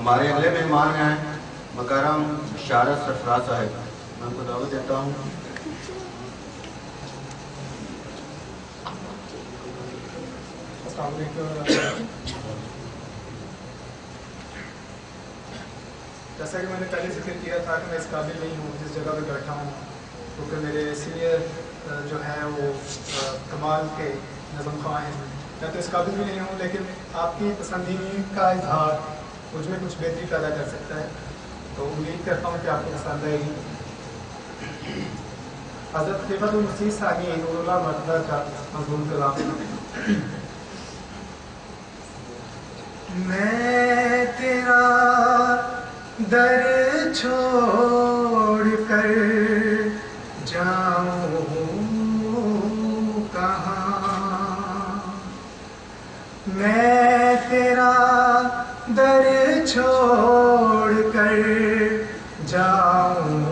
ہمارے اگلے مہمان ہیں مکرم بشارت سرفراز صاحب، میں ان کو دعوت دیتا ہوں۔ السلام علیکم۔ جیسا کہ میں نے پہلے ذکر کیا تھا کہ میں اس قابل نہیں ہوں جس جگہ پہ بیٹھا ہوں، کیونکہ میرے سینئر جو ہیں وہ کمال کے نظم خواہ ہیں، میں تو اس قابل بھی نہیں ہوں، لیکن آپ کی پسندیدگی کا اظہار مجھ میں کچھ بہتری پیدا کر سکتا ہے، تو امید کرتا ہوں کہ آپ کو پسند آئے گی۔ حضرت خلیفۃ المسیح ثانی نور اللہ مرتضیٰ کا مضمون کلام۔ میں تیرا در چھوڑ کر جاؤں کہاں، میں تیرا در چھوڑ کر جاؤں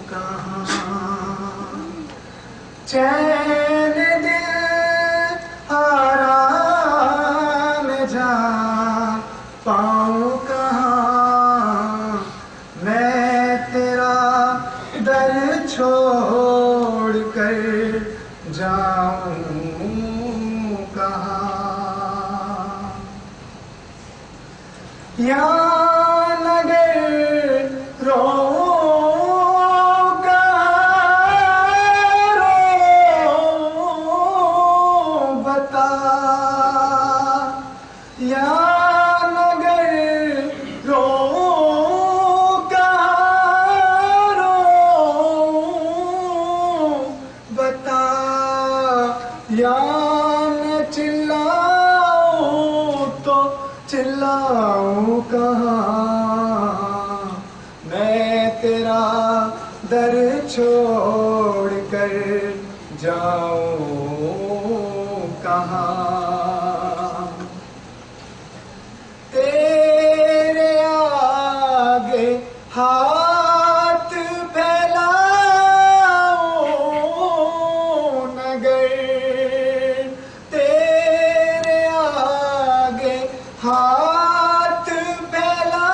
کہاں، چین دل آرام جا پاؤں کہاں، میں تیرا در چھوڑ کر جاؤں کہاں، یہاں نگر رو در چھوڑ کر جاؤں کہاں، تیرے آگے ہاتھ پھیلاؤں نگر، تیرے آگے ہاتھ پھیلاؤں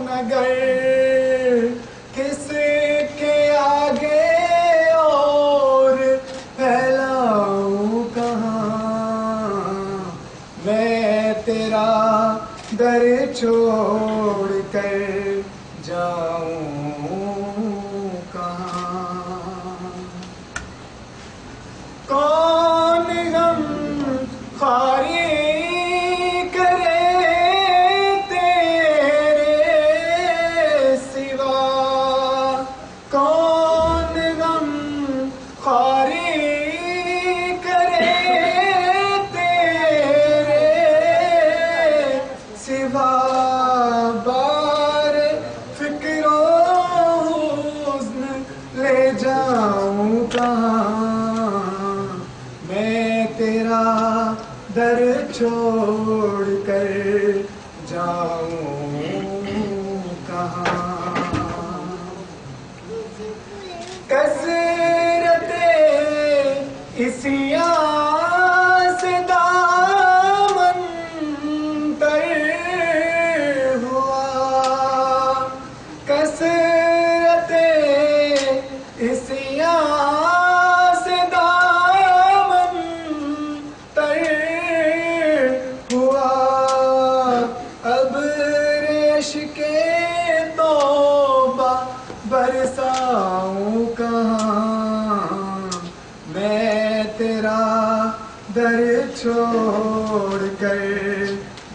نگر، در چھوڑ کر جاؤں کہاں، کون غم خواری کرے تیرے سوا، کون غم خواری بار فکر و حزن لے جاؤں کہاں، میں تیرا در چھوڑ کر جاؤں کہاں، کثرت اسیاں سے دامن تر ہوا، کثرت اسیاں سے دامن تر ہوا، اب عشق توبہ برساؤں کہاں، میں تیرا در چھوڑ کر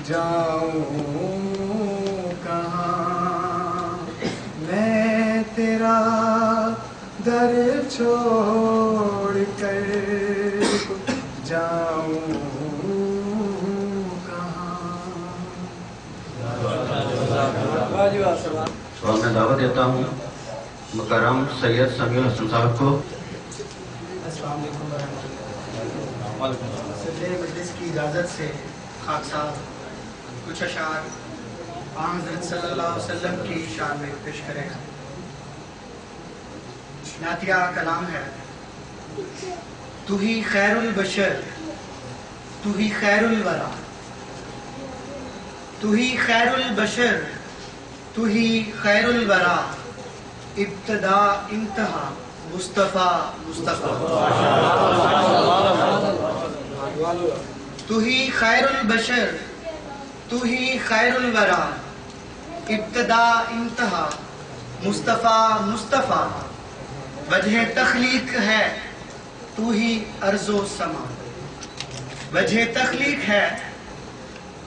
جاؤں کہاں، میں تیرا در چھوڑ کر جاؤں کہاں۔ تو میں دعوت دیتا ہوں مکرم سید سمیع الحسن صاحب کو۔ السلام علیکم ورحمۃ اللہ۔ صدر مجلس کی اجازت سے خاک صاحب کچھ اشعار حضرت صلی اللہ علیہ وسلم کی شان میں پیش کرے گا۔ نعتیہ کلام ہے، تو ہی خیر البشر، تو ہی خیر الورا، تو ہی خیر البشر، تو ہی خیر الورا، ابتدا انتہا مصطفیٰ مصطفیٰ. تو ہی خیر البشر، تو ہی خیر الورا، ابتدا انتہا مصطفیٰ مصطفیٰ. وجہ تخلیق ہے تو ہی ارض و سما، وجہ تخلیق ہے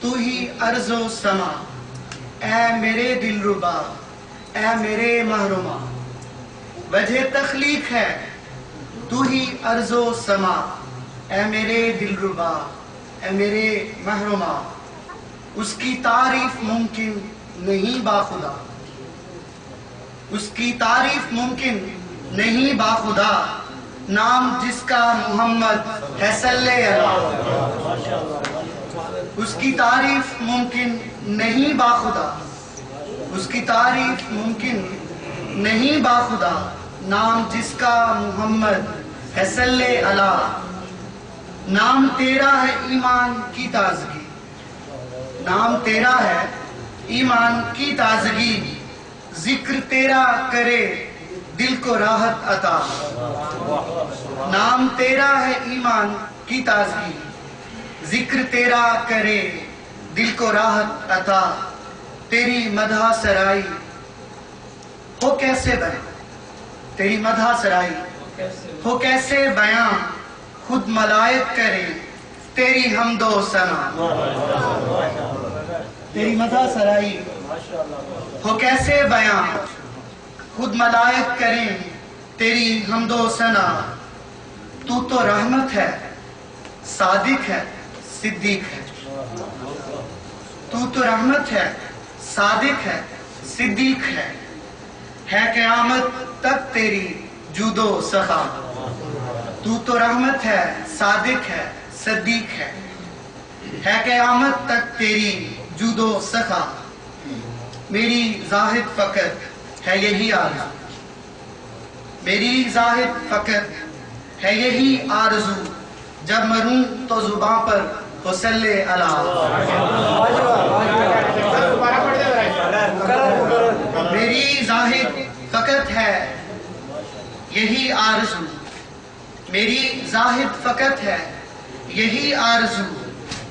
تو ہی ارض و سما. اے میرے دل ربا، اے میرے محروما. وجہ تخلیق ہے تو ہی ارض و سما، اے میرے دل ربا، اے میرے محروما. اس کی تعریف ممکن نہیں باخدا، اس کی تعریف ممکن نہیں باخدا. نام جس کا محمد ہے صلی اللہ. اس کی تعریف ممکن نہیں باخدا، اس کی تعریف ممکن نہیں باخدا. نام جس کا محمد ہے صلی اللہ. نام تیرا ہے ایمان کی تازگی، نام تیرا ہے ایمان کی تازگی. ذکر تیرا کرے دل کو راحت عطا. نام تیرا ہے ایمان کی تازگی، ذکر تیرا کرے دل کو راحت عطا. تیری مدح سرائی ہو کیسے بیاں، تیری مدح سرائی ہو کیسے بیاں. خود ملائک کرے تیری حمد و ثنا. تیری مدح سرائی ہو کیسے بیاں، خود ملائک کریں تیری حمد و ثنا. تو رحمت ہے، صادق ہے، صدیق ہے. تو رحمت ہے، صادق ہے، صدیق ہے. ہے قیامت تک تیری جود و سخا. تو رحمت ہے، صادق ہے، صدیق ہے. ہے قیامت تک تیری جود و سخا. میری زاہد فقط ہے یہی آرزو، میری زاہد فقط ہے یہی آرزو. جب مروں تو زباں پر ہو صلی اللہ. میری زاہد فقط ہے یہی آرزو، میری زاہد فقط ہے یہی آرزو.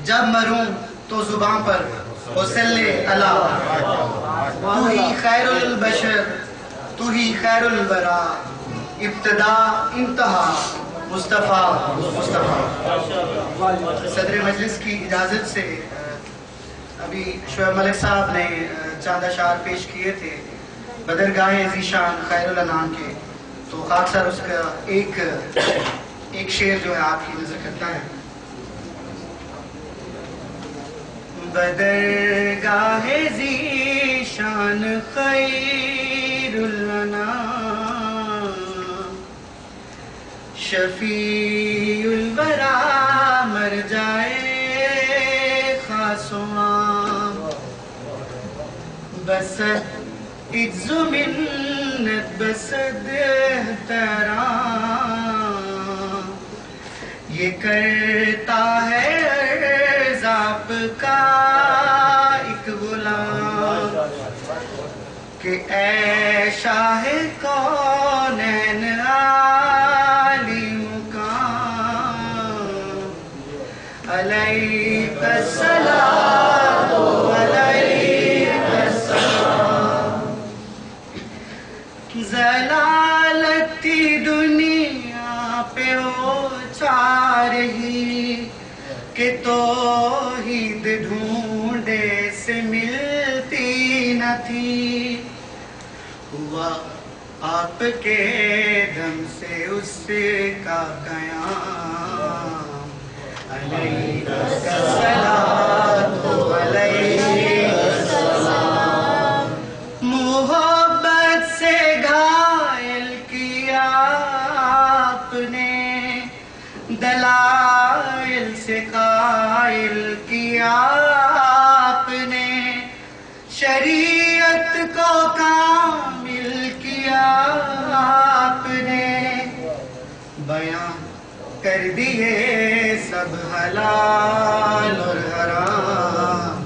جب مروں تو زباں پر ہو صلی اللہ. تو ہی خیر البشر، تو ہی خیر الورا، ابتدا انتہا مصطفیٰ مصطفیٰ. صدر مجلس کی اجازت سے ابھی شعیب ملک صاحب نے چاند اشعار پیش کیے تھے بدرگاہ ذیشان خیر الانام کے. تو خاک سر اس کا ایک شعر جو ہے آپ کی نظر کرتا ہے. بدرگاہ ذیشان خیر الانام، شفیع الورا مر جائے خاص و عام. بسد عز و منت بسد احترام، یہ کرتا ہے عرض آپ کا ایک غلام کہ اے شاہ کونین عالی مقام، علیک الصلاۃ علیک السلام. ضلالتی دنیا پہ ہو چاہ رہی کہ توحید ڈھونڈے سے ملتی نہ تھی. ہوا آپ کے دم سے اس کا قیام، علیہ الصلاۃ علیہ السلام. محبت سے گھائل کیا آپ نے، دلائل سے قائل کیا آپ نے، شریعت کو کامل کیا آپ نے. بیان کر دیے سب حلال اور حرام،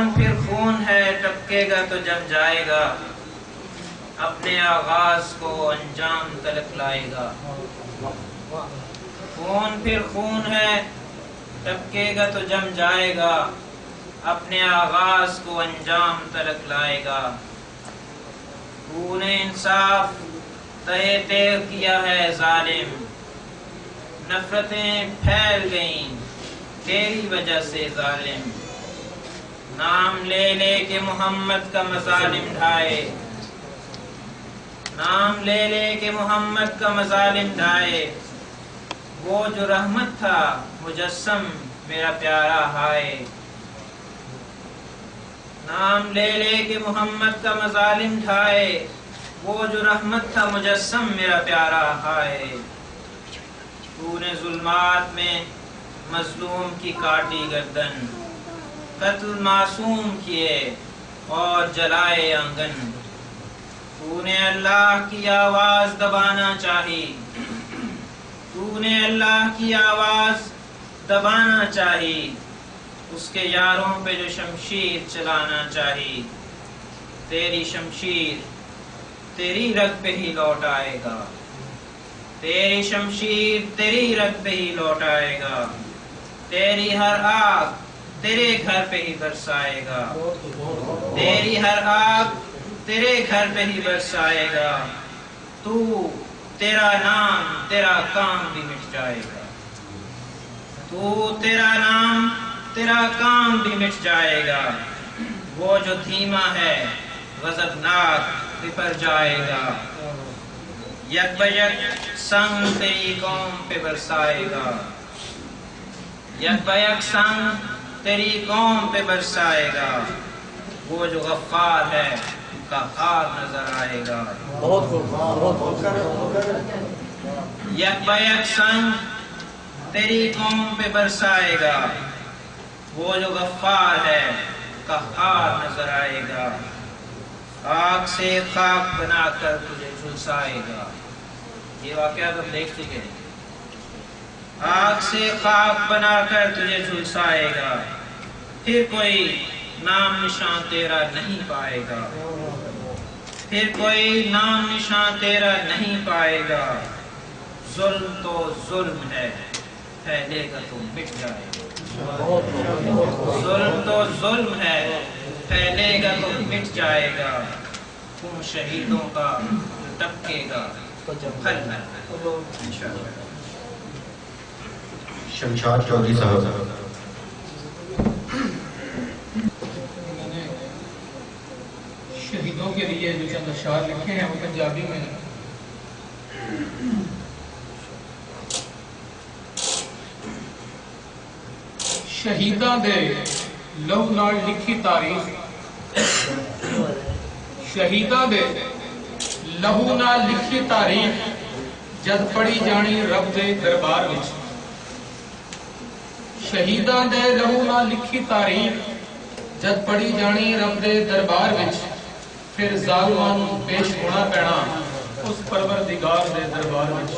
خون پھر خون ہے ٹپکے گا تو جم جائے گا اپنے آغاز کو انجام تلک لائے گا خون پھر خون ہے ٹپکے گا تو جم جائے گا اپنے آغاز کو انجام تلک لائے گا تو نے انصاف تہے تیغ کیا ہے ظالم نفرتیں پھیل گئیں تیری وجہ سے ظالم نام لے لے کے محمد کا مظالم ڈھائے نام لے لے کے محمد کا مظالم ڈھائے وہ جو رحمت تھا مجسم میرا پیارا ہائے نام لے لے کے محمد کا مظالم ڈھائے وہ جو رحمت تھا مجسم میرا پیارا ہائے تو نے ظلمات میں مظلوم کی کاٹی گردن قتل معصوم کیے اور جلائے آنگن تو نے اللہ کی آواز دبانا چاہی تو نے اللہ کی آواز دبانا چاہی اس کے یاروں پہ جو شمشیر چلانا چاہی تیری شمشیر تیری رگ پہ ہی لوٹ آئے گا تیری شمشیر تیری رگ پہ ہی لوٹ آئے گا تیری ہر آگ تیرے گھر پہ ہی برسائے گا تیری ہر آگ تیرے گھر پہ ہی برسائے گا تو تیرا نام تیرا کام بھی مٹ جائے گا تو تیرا نام تیرا کام بھی مٹ جائے گا وہ جو دھیما ہے غضبناک بپر جائے گا یک بیک سنگ تیری قوم پہ برسائے گا یک بیک سنگ تیری قوم پہ برسائے گا وہ جو غفار ہے قہار نظر آئے گا یک بیک سنگ تیری قوم پہ برسائے گا وہ جو غفار ہے قہار نظر آئے گا آگ سے خاک بنا کر تجھے جھلسائے گا یہ واقعہ تم دیکھ چکے ہیں آگ سے خاک بنا کر تجھے جھلسائے گا پھر کوئی نام نشان تیرا نہیں پائے گا پھر کوئی نام نشان تیرا نہیں پائے گا ظلم تو ظلم ہے پھیلے گا تو مٹ جائے گا ظلم تو ظلم ہے پھیلے گا تو مٹ جائے گا خون شہیدوں کا ٹپکے گا شمشاد چودھری صاحب شہیدوں کے لیے جو چند اشعار لکھے ہیں وہ پنجابی میں شہیداں دے لہو نال لکھی تاریخ شہیداں دے لہو نال لکھی تاریخ جد پڑھی جانی رب دے دربار وچ شہیداں دے لہو نال لکھی تاریخ جد پڑھی جانی رب دے دربار وچ پھر ظالماں نوں پیش ہونا پینا اس پروردگار دے دربار وچ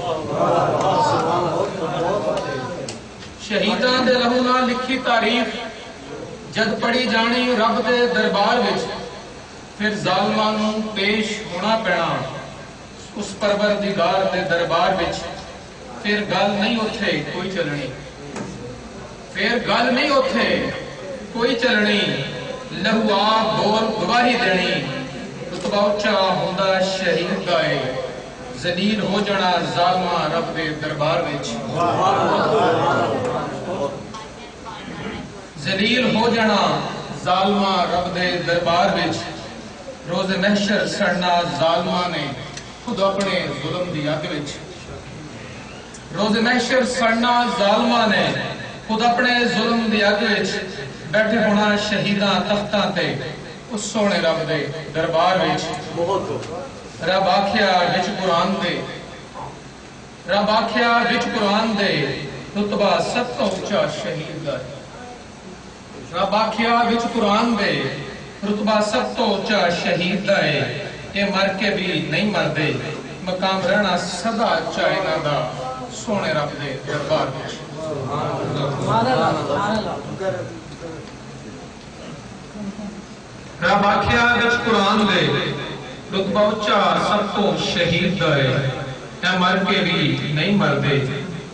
شہیداں دے لہو نال لکھی تاریخ جد پڑھی جانی رب دے دربار وچ پھر ظالماں نوں پیش ہونا پینا اس پروردگار دے دربار وچ پھر گل نہیں اوتھے کوئی چلنی پھر گل نہیں اوتھے کوئی چلنی لہو آ بول گواہی دینی رتبہ اونچا ہوندا شہید دا اے ذلیل ہو جانا ظالماں رب دے دربار وچ ذلیل ہو جانا ظالماں رب دے دربار وچ روز محشر سڑنا ظالماں نے خود اپنے ظلم دی اگ وچ روز محشر سڑنا ظالماں نے خود اپنے ظلم دی اگ وچ بیٹھے ہونا شہیداں تختاں تے اس سونے رب دے دربار وچ رب آکھیا وچ قرآن دے رب آکھیا وچ قرآن دے رتبہ سب تو اونچا شہید دا رب آکھیا وچ قرآن دے رتبہ سب تو اونچا شہید دا ہے کہ مر کے بھی نہیں مردے مقام رہنا سدا اچا انہاں دا سونے رب دے دربار وچ رب آکھیا وچ قرآن دے رتبہ اچا سب تو شہید دا ہے اے مر کے بھی نہیں مردے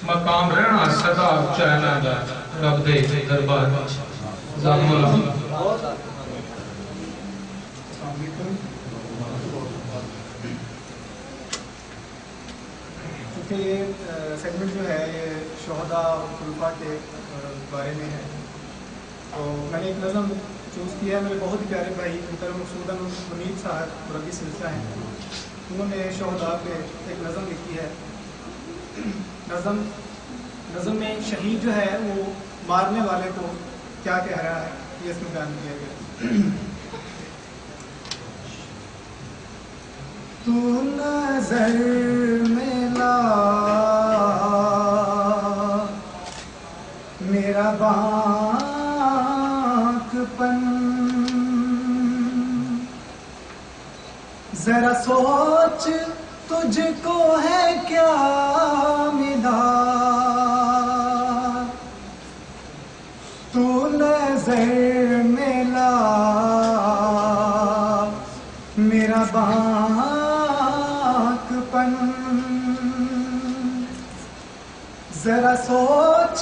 مقام رہنا سدا اچا ہے دا رب دے دربار ظالم اللہ کیونکہ یہ سیگمنٹ جو ہے یہ شہداء اور خلفاء کے بارے میں ہے تو میں نے ایک نظم چوز کیا ہے. میرے بہت ہی پیارے بھائی محترم مقصوداً منیب صاحب مربی سلسلہ ہیں, انہوں نے شہداء پہ ایک نظم لکھی ہے. نظم میں شہید جو ہے وہ مارنے والے کو کیا کہہ رہا ہے یہ اس میں بیان کیا گیا. تو نظر میں لا میرا بانک پن ذرا سوچ تجھ کو ہے کیا ملا تو نظر میں لا میرا بانک پن ذرا سوچ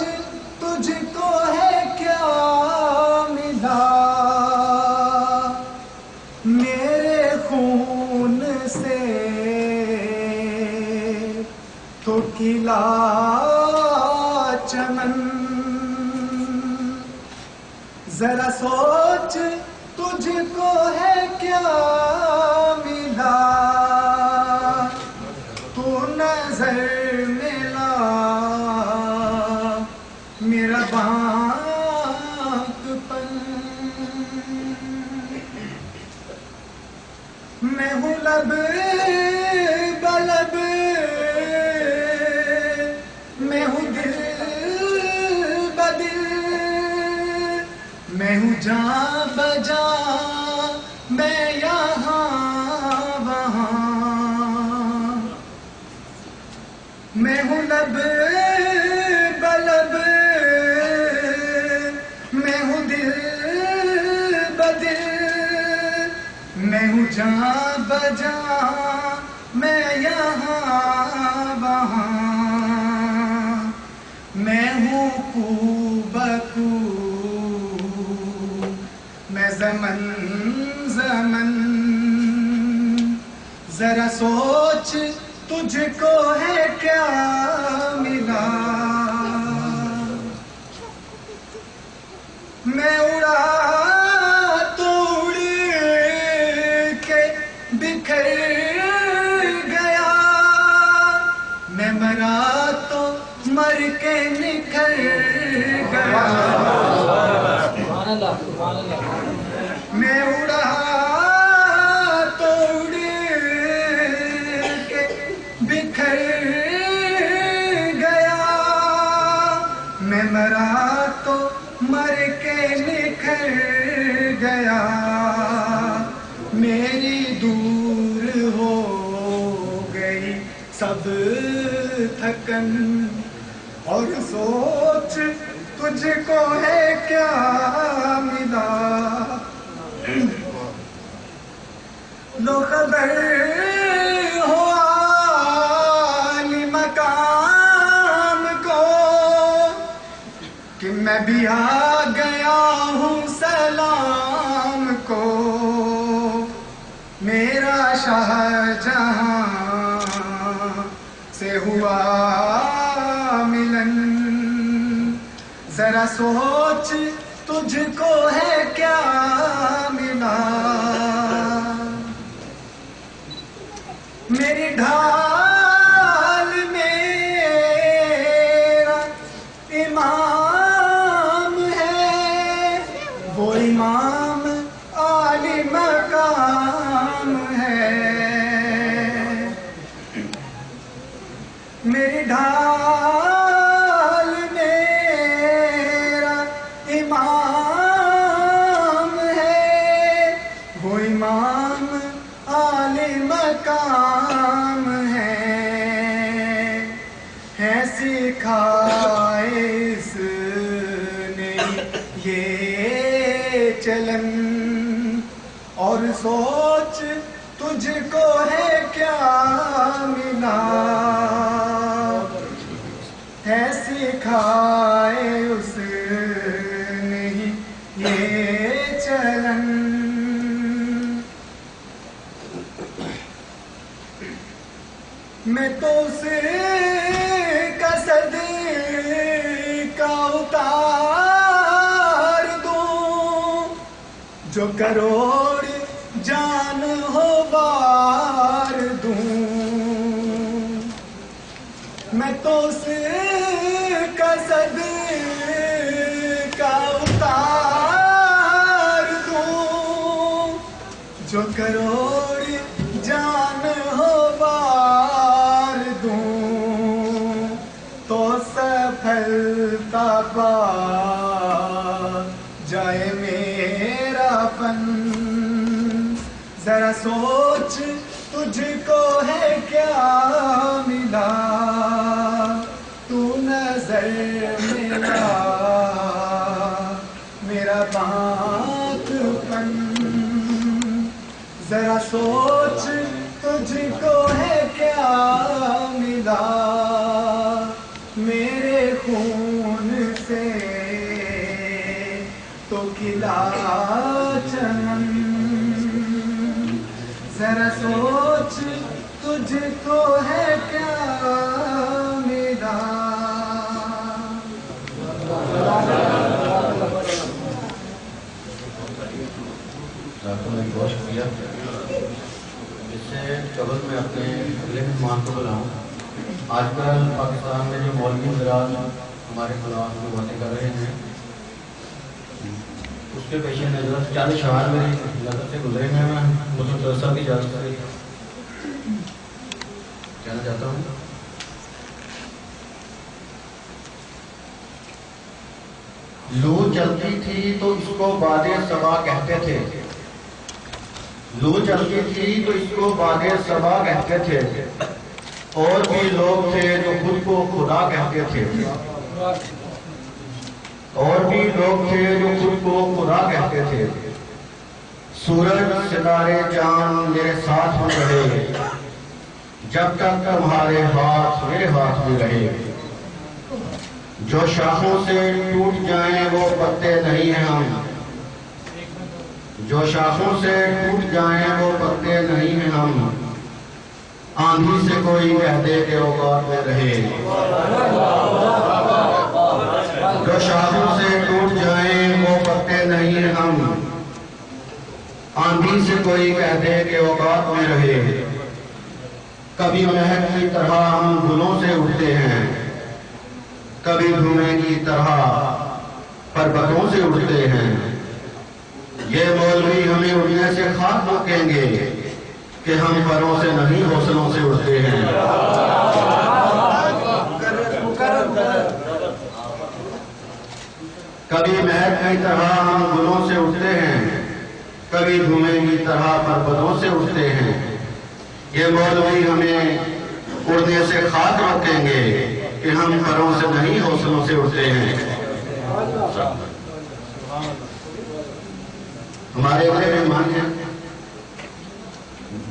تجھ کو ہے کیا ملا میرے خون سے تو کھلا چمن ذرا سوچ تجھ کو ہے کیا ملا تو نظر میں لا میرا بانک پن میں ہوں لب بلب میں ہوں دل بدل میں ہوں جان بجان میں یہاں وہاں میں ہوں لب بلب میں ہوں دل بدل میں ہوں جان بجان میں یہاں وہاں میں ہوں کو بکو میں زمن زمن ذرا سوچ تجھ کو ہے کیا ملا میں اڑا تو اڑ کے بکھر گیا میں مرا تو مر کے نکھر گیا میں اڑا تو اڑ کے بکھر گیا میں مرا تو مر کے نکھر گیا میری دور ہو گئی سب تھکن اور سوچ تجھ کو ہے کیا ملا لو خبر ہو عالی مقام کو کہ میں بھی آ گیا ہوں سلام کو میرا شاہ جہاں سے ہوا ملن ذرا سوچ تجھ کو ہے کیا ملا میری ڈھال میرا امام ہے وہ امام عالی مقام ہے میری ڈھال میرا امام ہے وہ امام عالی مقام ہے سکھائے اس نے یہ چلن سنا ہے سکھائے اس نے ہی یہ چلن میں تو اسے کا صدقہ اتار دوں جو کروڑ جان ہو بار دوں میں تو اسے کا صدقہ اتار دوں جو کروڑ جان ہو بار دوں تو سفلتا پا جائے میرا فن ذرا سوچ تجھ کو ہے کیا ملا تو نظر میرا میرا بات پن ذرا سوچ تجھ کو ہے کیا ملا میرے خون سے تو کھلا چمن ذرا سوچ تجھ کو ہے کیا ملا بہت شکریہ. اس سے قبل میں اپنے اگلے مہمان کو بلاؤں. آج کل پاکستان میں جو مولوی حضرات ہمارے خلاف جو باتیں کر رہے ہیں اس کے پیش نظر چند اشعار میری نظر سے گزرے ہیں. میں مجھے صاحب کی اجازت سے کہنا چاہتا ہوں. لو چلتی تھی تو اس کو باد صبا کہتے تھے. لو چلتی تھی تو اس کو باد صبا کہتے تھے. اور بھی لوگ تھے جو خود کو خدا کہتے تھے. اور بھی لوگ تھے جو خود کو خدا کہتے تھے. سورج ستارے چاند میرے ساتھ میں رہے جب تک تمہارے ہاتھ میرے ہاتھ میں رہے. جو شاخوں سے ٹوٹ جائیں وہ پتے نہیں ہیں ہم. جو شاخوں سے ٹوٹ جائیں وہ پتے نہیں ہیں ہم. آندھی سے کوئی کہہ دے کہ اوقات میں رہے. جو شاخوں سے ٹوٹ جائیں وہ پتے نہیں ہیں ہم. آندھی سے کوئی کہہ دے کہ اوقات میں رہے. کبھی مہک کی طرح ہم گلوں سے اٹھتے ہیں. کبھی دھوئیں کی طرح پربتوں سے اٹھتے ہیں. یہ مولوی ہمیں اڑنے سے خاک روکیں گے کہ ہم پروں سے نہیں حوصلوں سے اٹھتے ہیں. کبھی مہک کی طرح ہم گلوں سے اٹھتے ہیں. کبھی دھوئیں کی طرح پربتوں سے اٹھتے ہیں. یہ مولوی ہمیں اڑنے سے خاک روکیں گے کہ ہم پروں سے نہیں حوصلوں سے اٹھتے ہیں. ہمارے اگلے مہمان ہیں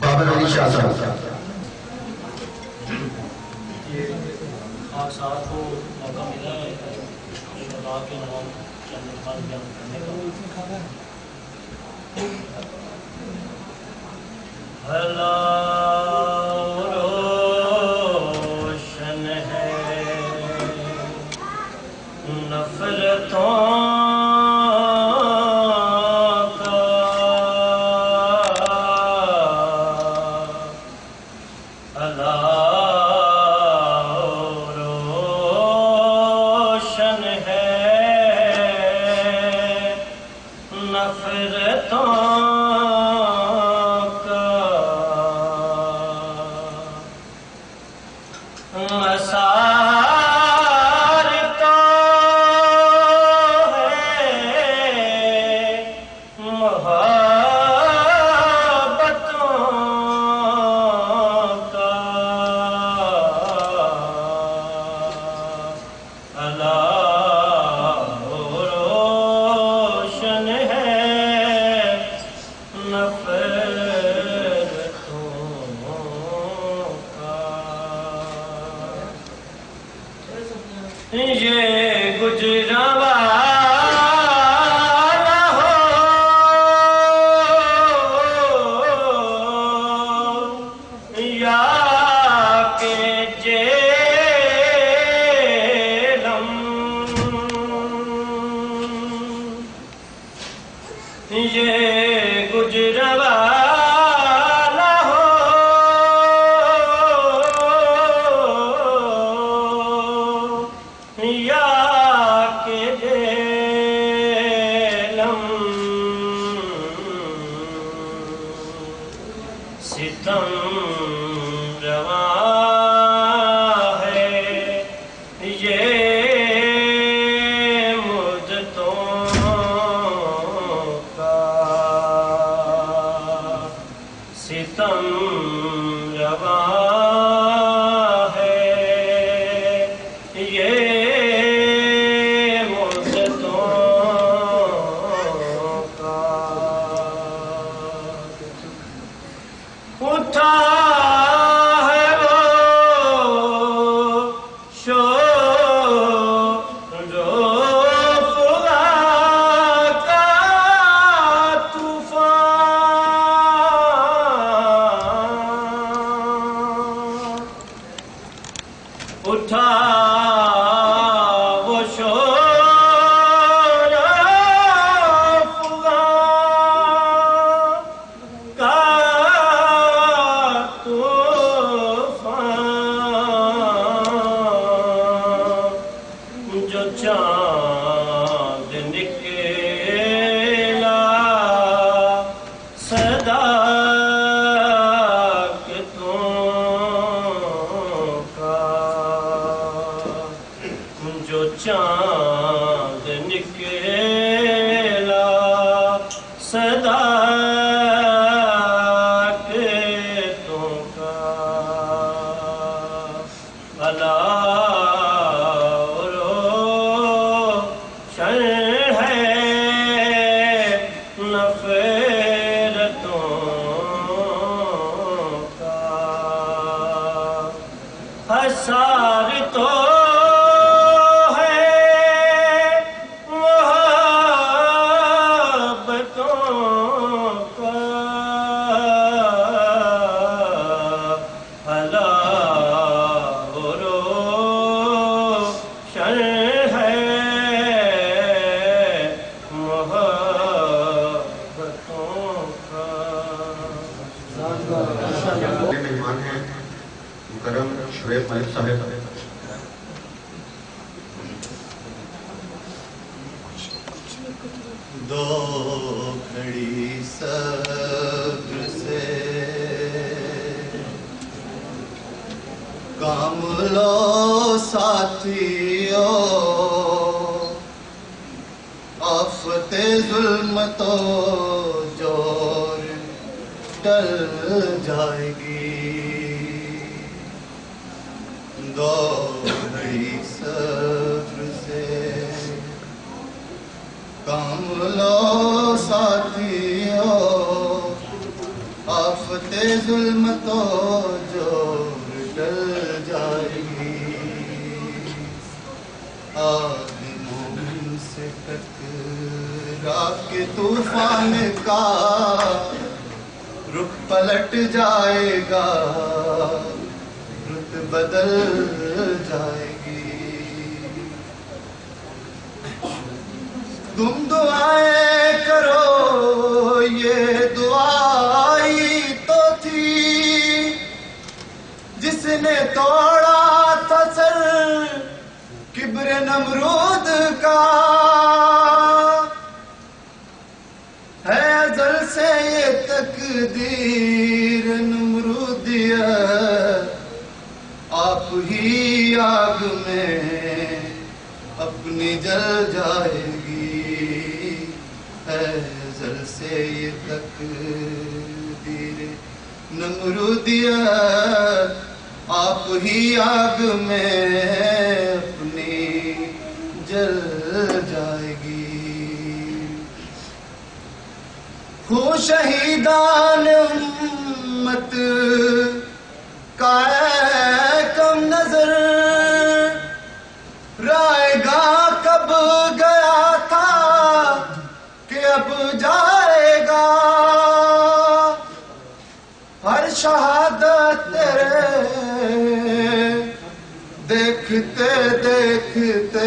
بابر علی شاہ صاحب. آپ صاحب کو موقع ملا ہے شہداء کے نام چند الفاظ بیان کرنے کا. بھلا روشن ہے نفرتوں یہ گجراں مہمان ہیں مکرم شعیب ملک صاحب. دو گھڑی صبر سے کام لو ساتھیو، آفت ظلم تو جور ٹل جائے گی. دو گھڑی صبر سے کام لو ساتھیو، آفت ظلم تو جور ٹل جائے گی. آدموں سے ٹکرا کے طوفان کا رخ پلٹ جائے گا، رت بدل جائے گی. تم دعائیں کرو، یہ دعائی تو تھی جس نے توڑا تھا سر کبر نمرود کا. ہے ازل سے یہ تقدیر نمرودیت، آپ ہی آگ میں اپنی جل جائے گی. ہے ازل سے یہ تقدیر نمرودیت، آپ ہی آگ میں اپنی جل جائے گی. خون شہیدان امت کا ہے کم نظر، راہ دیکھتے دیکھتے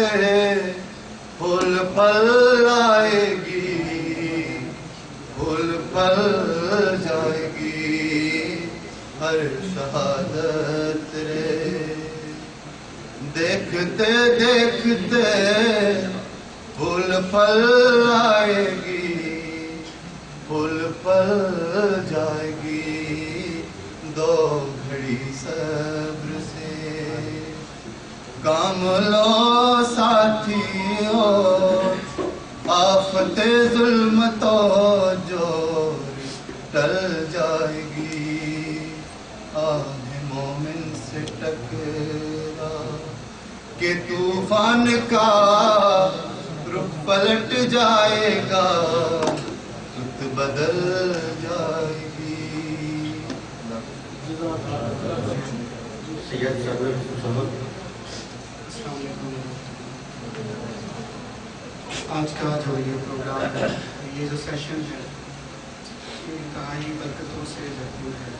پھول پھل آئے گی، پھول پھل جائے گی ہر شہادت رے، دیکھتے دیکھتے پھول پھل آئے گی، پھول پھل جائے گی دو گھڑی صبر سے، کام لو ساتھیو آفت ظلم تو جو ٹل جائے گی، آہ مومن سے ٹکرا کہ طوفان کا رخ پلٹ جائے گا، رخ بدل جائے گی۔ سید صدر صاحب، آج کا جو یہ پروگرام ہے، یہ جو سیشن ہے، یہ انتہائی برکتوں سے بھرپور ہے۔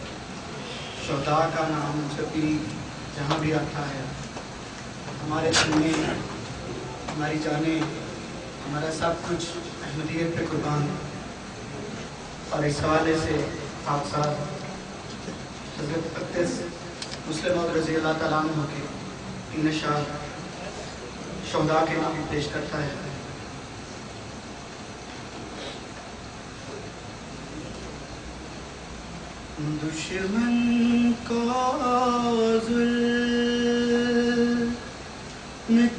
شہداء کا نام جب بھی جہاں بھی آتا ہے، ہمارے سننے، ہماری جانیں، ہمارا سب کچھ احمدیت پہ قربان، اور اس حوالے سے آپ صاحب حضرت مقدس مسلم موعود رضی اللہ تعالیٰ عنہ کے تین اشعار شہداء کے نام پیش کرتا ہے۔ دشمن کو ظلم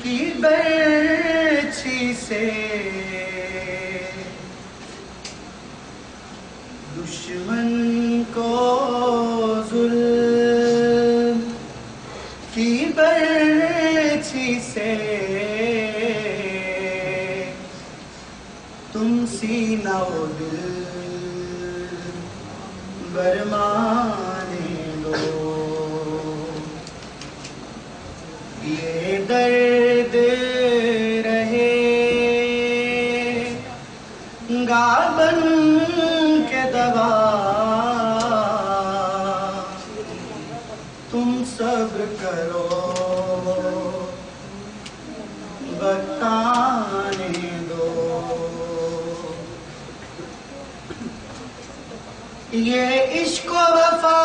کی برچھی سے، دشمن کو ظلم کی برچھی سے تم سینہ و دل برمانے دو، یہ درد رہے گا بن کے دوا، تم صبر کرو بتانے دو، یہ عشق و وفا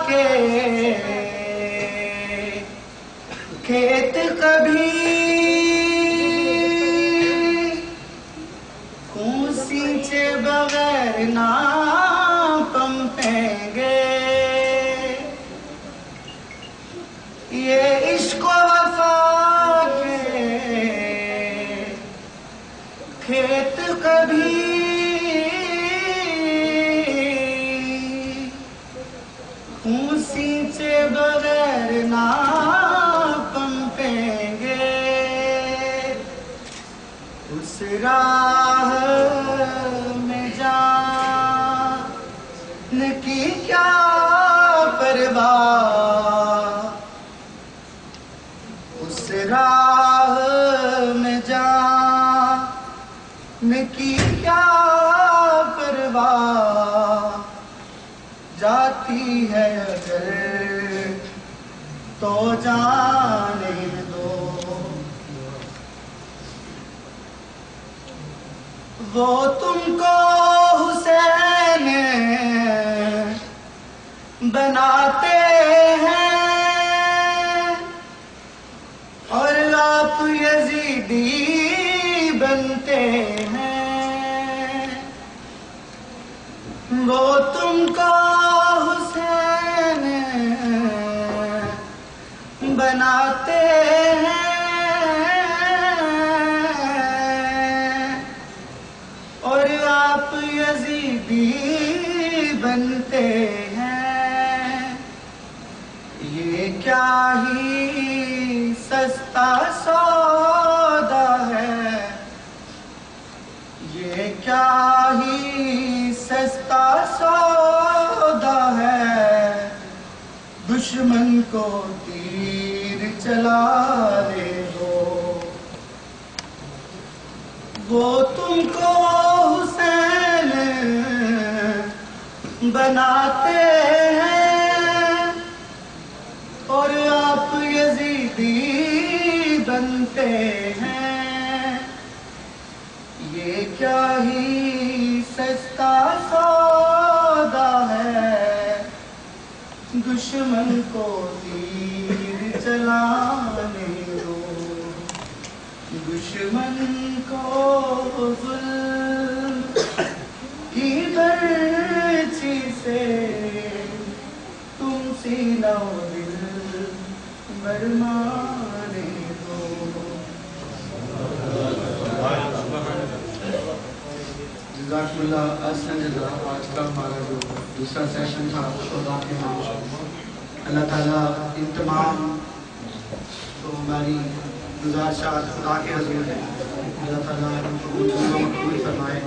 کے کھیت کبھی خون سینچے بغیر نہ پنپیں گے، یہ عشق و وفا کے کھیت کبھی خون سینچے بغیر نہ پنپیں گے، اس راہ میں جان کی کیا پرواہ، اس راہ میں جان کی کیا پرواہ، جاتی ہے اگر تو جانے دو، وہ تم کو حسین بناتے ہیں اور آپ یزیدی بنتے ہیں، وہ تم کو حسین بناتے ہیں اور آپ یزیدی بنتے ہیں، یہ کیا ہی سستا سودا ہے، یہ کیا ہی سستا سودا ہے، دشمن کو تیر چلانے دو، وہ تم کو حسین بناتے ہیں اور آپ یزیدی بنتے ہیں، یہ کیا ہی سستا سودا ہے، دشمن کو تیر چلانے دو، دشمن کو ظلم کی برچی سے تم سینہ و دل برمانے دو۔ جزاک اللہ احسن جزا۔ آج کا ہمارا جو دوسرا سیشن تھا شہداء کے نام، اللہ تعالیٰ ان تمام تو ہماری گزارشات خدا کے حضور ہے، اللہ تعالیٰ ان کو قبول فرمائے۔